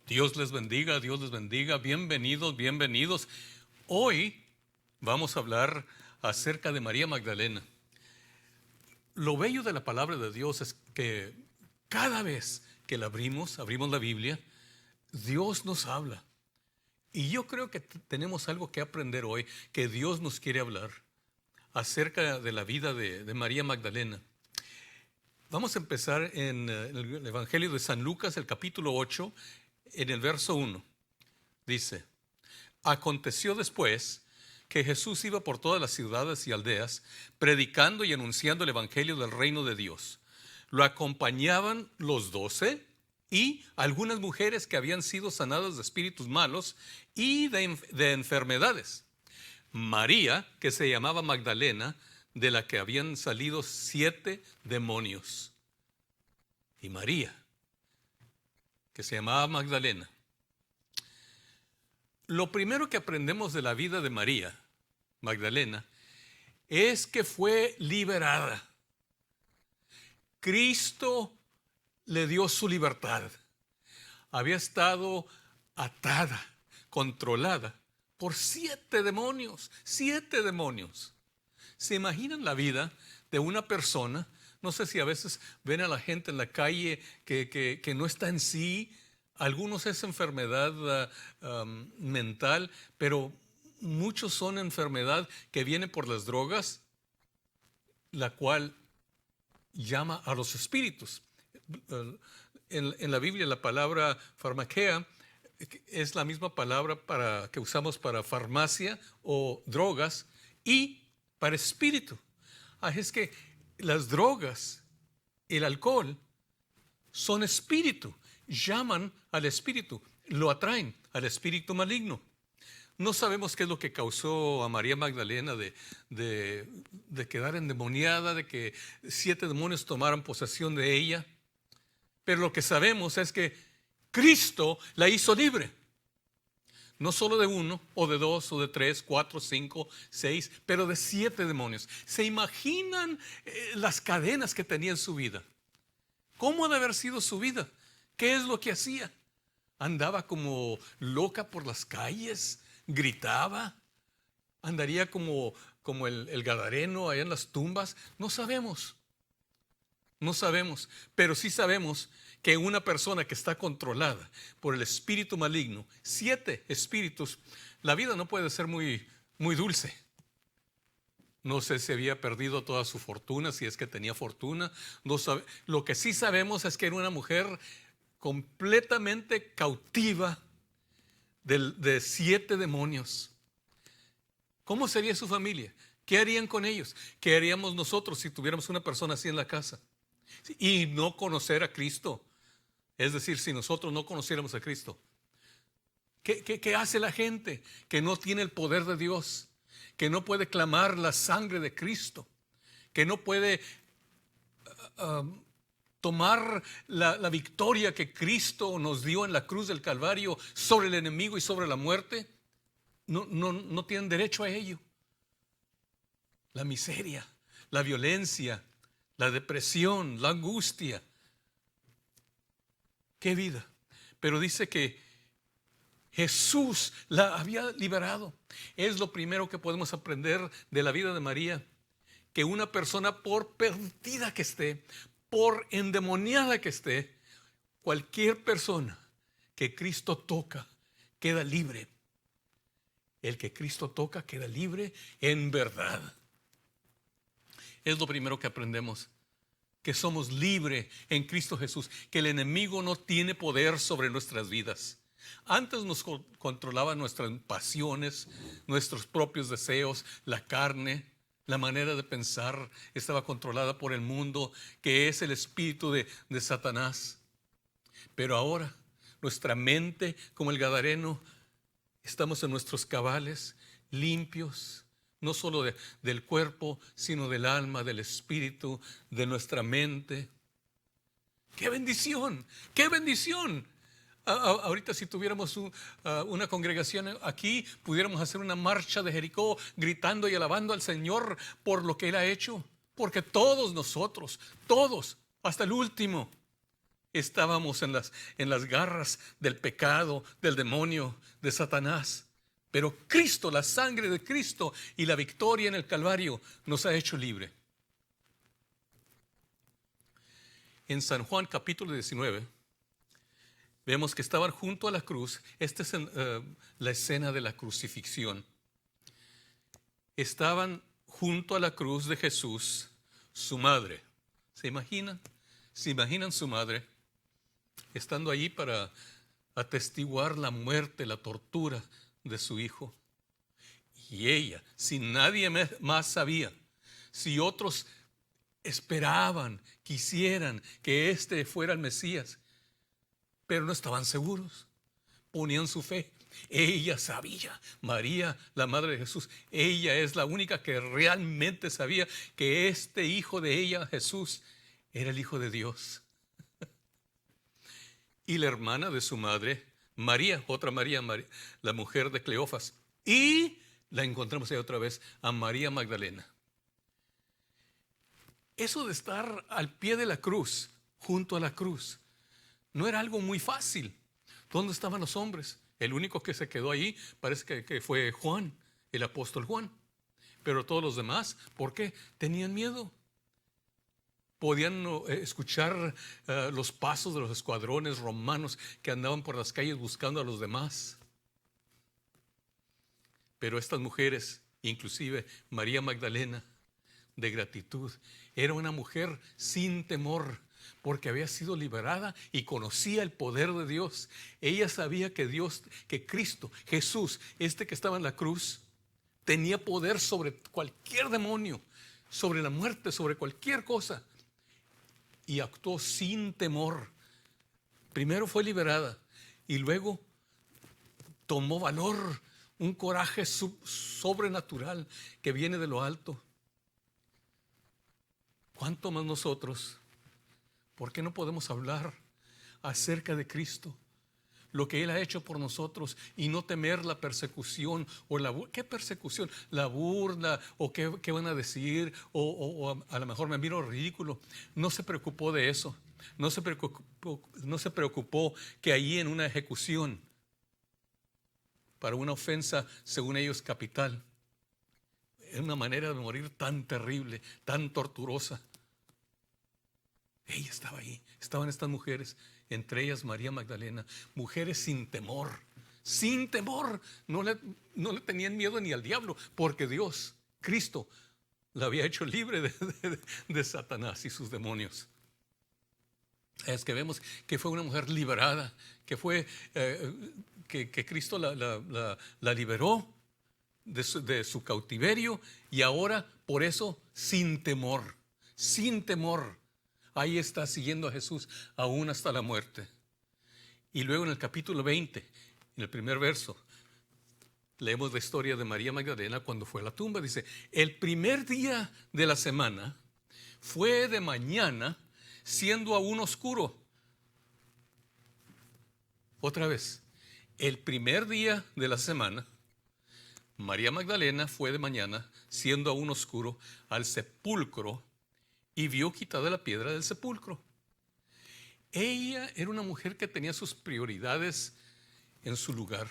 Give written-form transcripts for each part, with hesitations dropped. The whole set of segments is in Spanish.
Dios les bendiga, Dios les bendiga. Bienvenidos, bienvenidos. Hoy vamos a hablar acerca de María Magdalena. Lo bello de la palabra de Dios es que cada vez que la abrimos la Biblia, Dios nos habla. Y yo creo que tenemos algo que aprender hoy, que Dios nos quiere hablar acerca de la vida de María Magdalena. Vamos a empezar en el Evangelio de San Lucas, el capítulo 8, en el verso 1. Dice: aconteció después que Jesús iba por todas las ciudades y aldeas, predicando y anunciando el Evangelio del reino de Dios. Lo acompañaban los 12 y algunas mujeres que habían sido sanadas de espíritus malos y de enfermedades. María, que se llamaba Magdalena, de la que habían salido 7 demonios. Y María, que se llamaba Magdalena. Lo primero que aprendemos de la vida de María Magdalena es que fue liberada. Cristo le dio su libertad. Había estado atada, controlada por 7 demonios. 7 demonios. ¿Se imaginan la vida de una persona? No sé si a veces ven a la gente en la calle que no está en sí. Algunos es enfermedad mental, pero muchos son enfermedad que viene por las drogas, la cual llama a los espíritus. En la Biblia la palabra farmaquea es la misma palabra que usamos para farmacia o drogas y para espíritu. Así es que las drogas, el alcohol, son espíritu. Llaman al espíritu, lo atraen al espíritu maligno. No sabemos qué es lo que causó a María Magdalena de quedar endemoniada, de que 7 demonios tomaran posesión de ella. Pero lo que sabemos es que Cristo la hizo libre. No solo de 1, o de 2, o de 3, 4, 5, 6, pero de 7 demonios. ¿Se imaginan las cadenas que tenía en su vida? ¿Cómo ha de haber sido su vida? ¿Qué es lo que hacía? ¿Andaba como loca por las calles? ¿Gritaba? ¿Andaría como el gadareno allá en las tumbas? No sabemos. No sabemos, pero sí sabemos que una persona que está controlada por el espíritu maligno, 7 espíritus, la vida no puede ser muy, muy dulce. No sé si había perdido toda su fortuna, si es que tenía fortuna. No sabe. Lo que sí sabemos es que era una mujer completamente cautiva de 7 demonios. ¿Cómo sería su familia? ¿Qué harían con ellos? ¿Qué haríamos nosotros si tuviéramos una persona así en la casa? Y no conocer a Cristo. Es decir, si nosotros no conociéramos a Cristo. ¿Qué hace la gente que no tiene el poder de Dios? Que no puede clamar la sangre de Cristo. Que no puede tomar la victoria que Cristo nos dio en la cruz del Calvario sobre el enemigo y sobre la muerte. No tienen derecho a ello. La miseria, la violencia, la depresión, la angustia. ¡Qué vida! Pero dice que Jesús la había liberado. Es lo primero que podemos aprender de la vida de María. Que una persona, por perdida que esté, por endemoniada que esté, cualquier persona que Cristo toca queda libre. El que Cristo toca queda libre en verdad. Es lo primero que aprendemos, que somos libres en Cristo Jesús, que el enemigo no tiene poder sobre nuestras vidas. Antes nos controlaban nuestras pasiones, nuestros propios deseos, la carne, la manera de pensar estaba controlada por el mundo, que es el espíritu de Satanás. Pero ahora nuestra mente, como el gadareno, estamos en nuestros cabales, limpios, no solo del cuerpo, sino del alma, del espíritu, de nuestra mente. ¡Qué bendición! ¡Qué bendición! Ahorita si tuviéramos una congregación aquí, pudiéramos hacer una marcha de Jericó gritando y alabando al Señor por lo que Él ha hecho. Porque todos nosotros, todos, hasta el último, Estábamos en las garras del pecado, del demonio, de Satanás. Pero Cristo, la sangre de Cristo y la victoria en el Calvario nos ha hecho libre. En San Juan capítulo 19, vemos que estaban junto a la cruz. Esta es la escena de la crucifixión. Estaban junto a la cruz de Jesús, su madre. ¿Se imaginan? ¿Se imaginan su madre estando allí para atestiguar la muerte, la tortura de su hijo? Y ella, si nadie más sabía, si otros esperaban, quisieran que este fuera el Mesías, pero no estaban seguros, ponían su fe. Ella sabía, María, la madre de Jesús, ella es la única que realmente sabía que este hijo de ella, Jesús, era el Hijo de Dios. Y la hermana de su madre, María, otra María, la mujer de Cleofas. Y la encontramos ahí otra vez, a María Magdalena. Eso de estar al pie de la cruz, junto a la cruz, no era algo muy fácil. ¿Dónde estaban los hombres? El único que se quedó ahí parece que fue Juan, el apóstol Juan. Pero todos los demás, ¿por qué? Tenían miedo. Podían escuchar los pasos de los escuadrones romanos que andaban por las calles buscando a los demás. Pero estas mujeres, inclusive María Magdalena, de gratitud, era una mujer sin temor, porque había sido liberada y conocía el poder de Dios. Ella sabía que Dios, que Cristo, Jesús, este que estaba en la cruz, tenía poder sobre cualquier demonio, sobre la muerte, sobre cualquier cosa. Y actuó sin temor. Primero fue liberada y luego tomó valor, un coraje sobrenatural que viene de lo alto. ¿Cuánto más nosotros? ¿Por qué no podemos hablar acerca de Cristo? Lo que Él ha hecho por nosotros y no temer la persecución o ¿qué persecución? La burla o qué van a decir o a lo mejor me miro ridículo. No se preocupó de eso. No se preocupó que allí en una ejecución para una ofensa, según ellos, capital, es una manera de morir tan terrible, tan torturosa. Ella estaba ahí, estaban estas mujeres, entre ellas María Magdalena, mujeres sin temor, no le tenían miedo ni al diablo, porque Dios, Cristo, la había hecho libre de Satanás y sus demonios. Es que vemos que fue una mujer liberada, que fue que Cristo la liberó de su cautiverio y ahora por eso sin temor, ahí está siguiendo a Jesús aún hasta la muerte. Y luego en el capítulo 20, en el primer verso, leemos la historia de María Magdalena cuando fue a la tumba. Dice, el primer día de la semana fue de mañana, siendo aún oscuro. Otra vez, el primer día de la semana, María Magdalena fue de mañana, siendo aún oscuro, al sepulcro y vio quitada la piedra del sepulcro. Ella era una mujer que tenía sus prioridades en su lugar,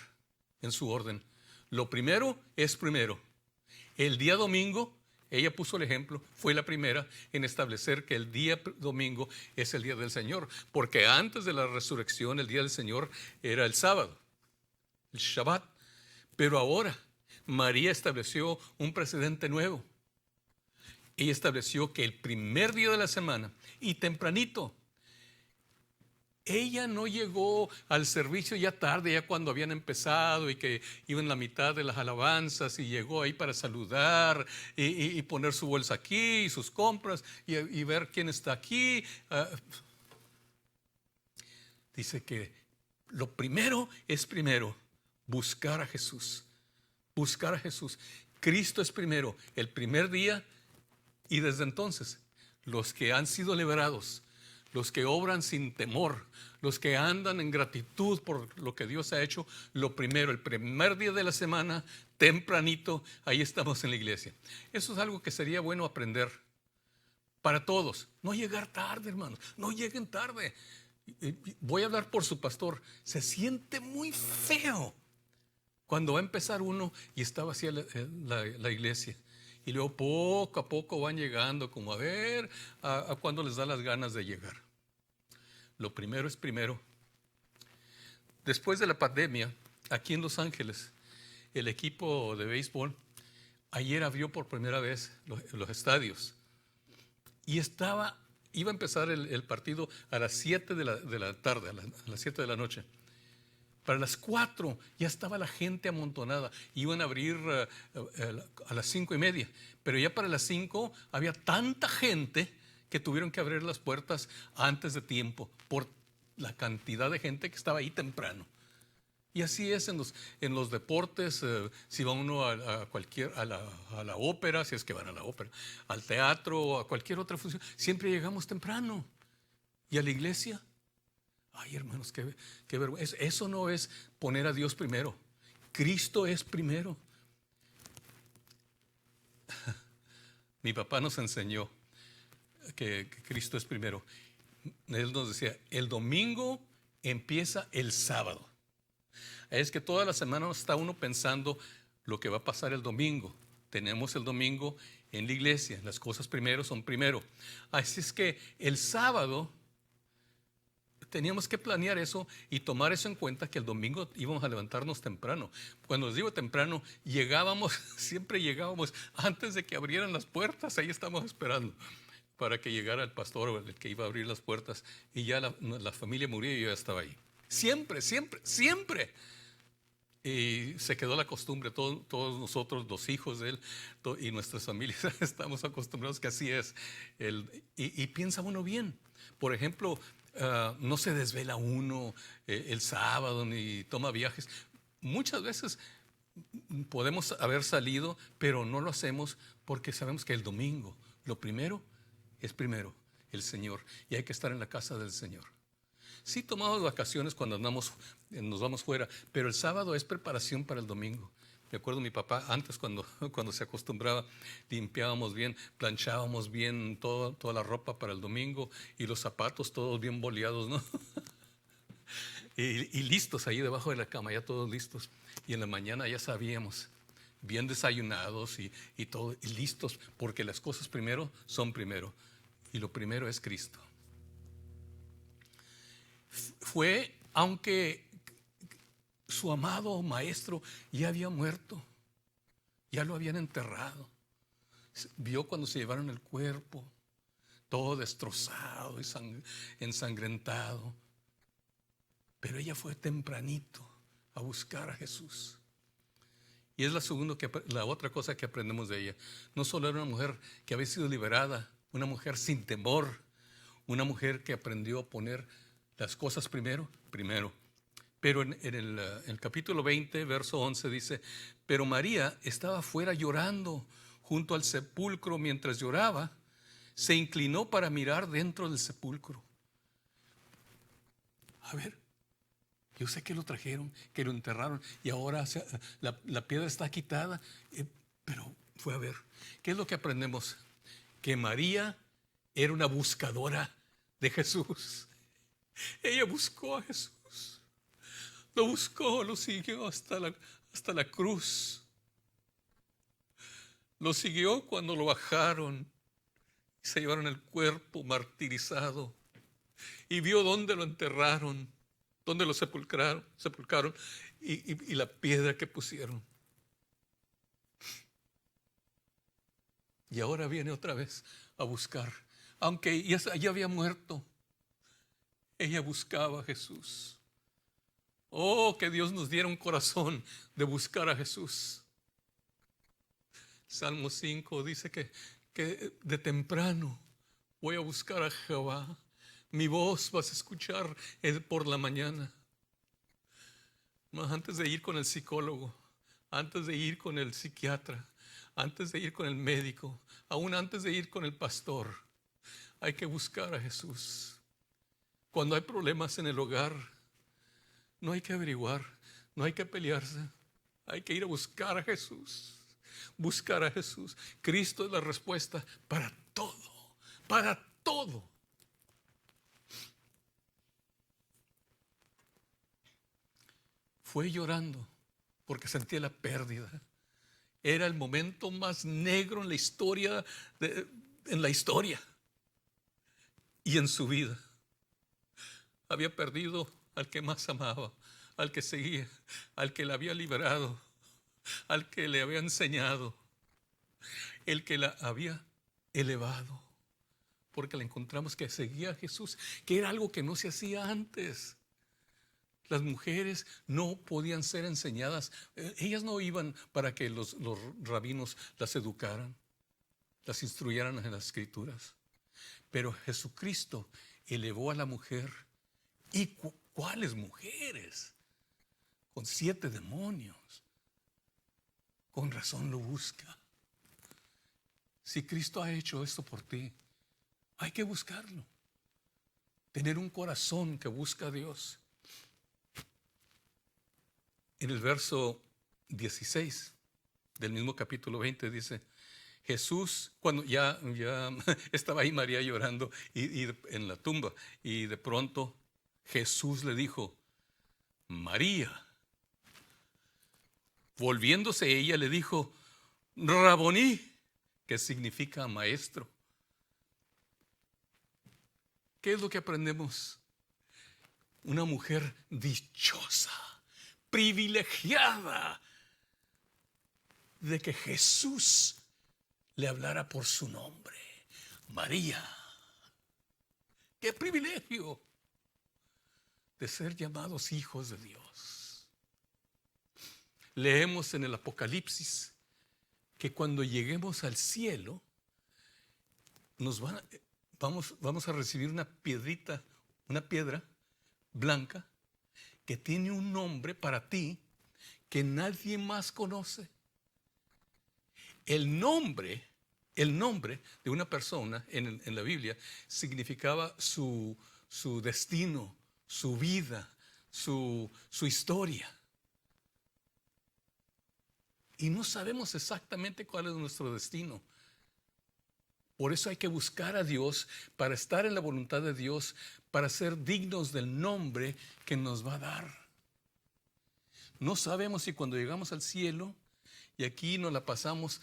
en su orden. Lo primero es primero. El día domingo, ella puso el ejemplo, fue la primera en establecer que el día domingo es el día del Señor, porque antes de la resurrección el día del Señor era el sábado, el Shabbat. Pero ahora María estableció un precedente nuevo. Ella estableció que el primer día de la semana y tempranito, ella no llegó al servicio ya tarde, ya cuando habían empezado y que iban la mitad de las alabanzas, y llegó ahí para saludar y poner su bolsa aquí y sus compras y ver quién está aquí. Dice que lo primero es primero, buscar a Jesús. Buscar a Jesús. Cristo es primero, el primer día, y desde entonces los que han sido liberados, los que obran sin temor, los que andan en gratitud por lo que Dios ha hecho, lo primero, el primer día de la semana, tempranito, ahí estamos en la iglesia. Eso es algo que sería bueno aprender para todos. No llegar tarde, hermanos, no lleguen tarde. Voy a hablar por su pastor. Se siente muy feo cuando va a empezar uno y está vacía la iglesia. Y luego poco a poco van llegando, como a ver a cuándo les da las ganas de llegar. Lo primero es primero. Después de la pandemia, aquí en Los Ángeles, el equipo de béisbol ayer abrió por primera vez los estadios. Y iba a empezar el partido a las 7 de la tarde, a las 7 de la noche. Para las 4 ya estaba la gente amontonada. Iban a abrir a las 5:30. Pero ya para las 5 había tanta gente que tuvieron que abrir las puertas antes de tiempo por la cantidad de gente que estaba ahí temprano. Y así es en los deportes. Si va uno a la ópera, si es que van a la ópera, al teatro o a cualquier otra función, siempre llegamos temprano. Y a la iglesia, ay, hermanos, qué vergüenza. Eso no es poner a Dios primero. Cristo es primero. Mi papá nos enseñó que Cristo es primero. Él nos decía, el domingo empieza el sábado. Es que toda la semana está uno pensando lo que va a pasar el domingo. Tenemos el domingo en la iglesia. Las cosas primero son primero. Así es que el sábado teníamos que planear eso y tomar eso en cuenta, que el domingo íbamos a levantarnos temprano. Cuando les digo temprano, siempre llegábamos antes de que abrieran las puertas. Ahí estamos esperando para que llegara el pastor o el que iba a abrir las puertas, y ya la familia murió y yo ya estaba ahí. Siempre, siempre, siempre. Y se quedó la costumbre. Todos nosotros, los hijos de él y nuestras familias, estamos acostumbrados que así es. Y piensa uno bien. Por ejemplo, no se desvela uno el sábado ni toma viajes. Muchas veces podemos haber salido, pero no lo hacemos porque sabemos que el domingo lo primero es primero el Señor, y hay que estar en la casa del Señor. Sí tomamos vacaciones cuando nos vamos fuera, pero el sábado es preparación para el domingo. Me acuerdo mi papá, antes cuando se acostumbraba, limpiábamos bien, planchábamos bien toda la ropa para el domingo, y los zapatos todos bien boleados, ¿no? y listos ahí debajo de la cama, ya todos listos. Y en la mañana ya sabíamos, bien desayunados y todo, y listos, porque las cosas primero son primero, y lo primero es Cristo. Fue, aunque su amado maestro ya había muerto, ya lo habían enterrado. Vio cuando se llevaron el cuerpo, todo destrozado y ensangrentado. Pero ella fue tempranito a buscar a Jesús. Y es la otra cosa que aprendemos de ella. No solo era una mujer que había sido liberada, una mujer sin temor, una mujer que aprendió a poner las cosas primero. Pero en el capítulo 20, verso 11 dice, pero María estaba afuera llorando junto al sepulcro. Mientras lloraba, se inclinó para mirar dentro del sepulcro. A ver, yo sé que lo trajeron, que lo enterraron, y ahora la piedra está quitada, pero fue a ver. ¿Qué es lo que aprendemos? Que María era una buscadora de Jesús. Ella buscó a Jesús. Lo buscó, lo siguió hasta la cruz. Lo siguió cuando lo bajaron y se llevaron el cuerpo martirizado. Y vio dónde lo enterraron, dónde lo sepulcaron y la piedra que pusieron. Y ahora viene otra vez a buscar. Aunque ya había muerto, ella buscaba a Jesús. Oh, que Dios nos diera un corazón de buscar a Jesús. Salmo 5 dice que de temprano voy a buscar a Jehová. Mi voz vas a escuchar por la mañana. Más antes de ir con el psicólogo, antes de ir con el psiquiatra, antes de ir con el médico, aún antes de ir con el pastor, hay que buscar a Jesús. Cuando hay problemas en el hogar, no hay que averiguar, no hay que pelearse, hay que ir a buscar a Jesús. Buscar a Jesús. Cristo es la respuesta para todo, para todo. fue llorando porque sentía la pérdida. Era el momento más negro en la historia, y en su vida. Había perdido al que más amaba, al que seguía, al que la había liberado, al que le había enseñado, el que la había elevado, porque le encontramos que seguía a Jesús, que era algo que no se hacía antes. Las mujeres no podían ser enseñadas, ellas no iban para que los rabinos las educaran, las instruyeran en las escrituras. Pero Jesucristo elevó a la mujer. ¿Y cuáles mujeres? Con 7 demonios. Con razón lo busca. Si Cristo ha hecho esto por ti, hay que buscarlo. Tener un corazón que busca a Dios. En el verso 16 del mismo capítulo 20 dice, Jesús, cuando ya estaba ahí María llorando y en la tumba, y de pronto Jesús le dijo, María. Volviéndose ella le dijo, Raboní, que significa maestro. ¿Qué es lo que aprendemos? Una mujer dichosa, privilegiada, de que Jesús le hablara por su nombre. María. ¡Qué privilegio de ser llamados hijos de Dios! Leemos en el Apocalipsis que cuando lleguemos al cielo vamos a recibir una piedra blanca que tiene un nombre para ti que nadie más conoce. El nombre de una persona en la Biblia significaba su destino, su vida, su historia. Y no sabemos exactamente cuál es nuestro destino. Por eso hay que buscar a Dios para estar en la voluntad de Dios, para ser dignos del nombre que nos va a dar. No sabemos si cuando llegamos al cielo y aquí nos la pasamos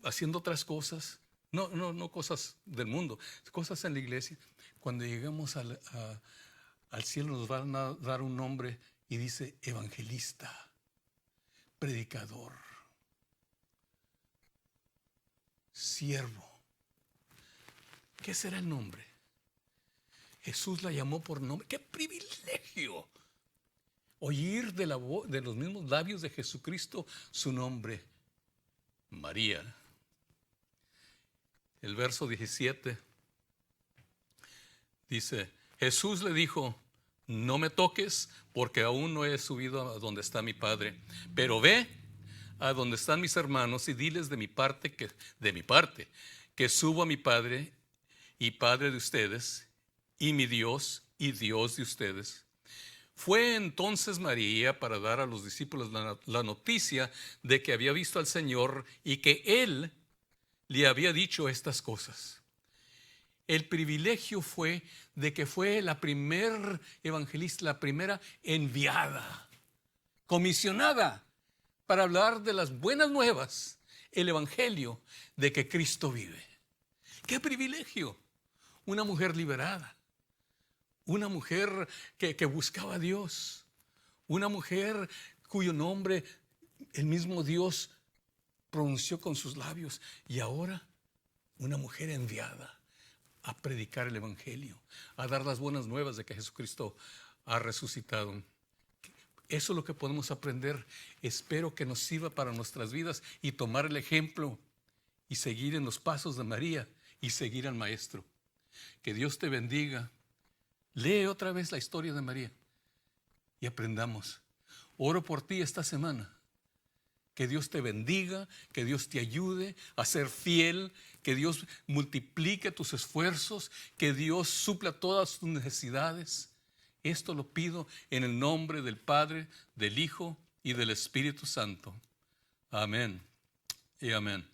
haciendo otras cosas, no cosas del mundo, cosas en la iglesia. Cuando llegamos al cielo nos van a dar un nombre y dice evangelista, predicador, siervo. ¿Qué será el nombre? Jesús la llamó por nombre. ¡Qué privilegio! Oír de los mismos labios de Jesucristo su nombre, María. El verso 17 dice, Jesús le dijo, no me toques porque aún no he subido a donde está mi Padre, pero ve a donde están mis hermanos y diles de mi parte que subo a mi Padre y Padre de ustedes y mi Dios y Dios de ustedes. Fue entonces María para dar a los discípulos la noticia de que había visto al Señor y que Él le había dicho estas cosas. El privilegio fue de que fue la primer evangelista, la primera enviada, comisionada para hablar de las buenas nuevas, el evangelio de que Cristo vive. ¡Qué privilegio! Una mujer liberada. Una mujer que buscaba a Dios. Una mujer cuyo nombre el mismo Dios pronunció con sus labios. Y ahora una mujer enviada a predicar el evangelio, a dar las buenas nuevas de que Jesucristo ha resucitado. Eso es lo que podemos aprender. Espero que nos sirva para nuestras vidas y tomar el ejemplo y seguir en los pasos de María y seguir al Maestro. Que Dios te bendiga. Lee otra vez la historia de María y aprendamos. Oro por ti esta semana. Que Dios te bendiga, que Dios te ayude a ser fiel, que Dios multiplique tus esfuerzos, que Dios supla todas tus necesidades. Esto lo pido en el nombre del Padre, del Hijo y del Espíritu Santo. Amén y amén.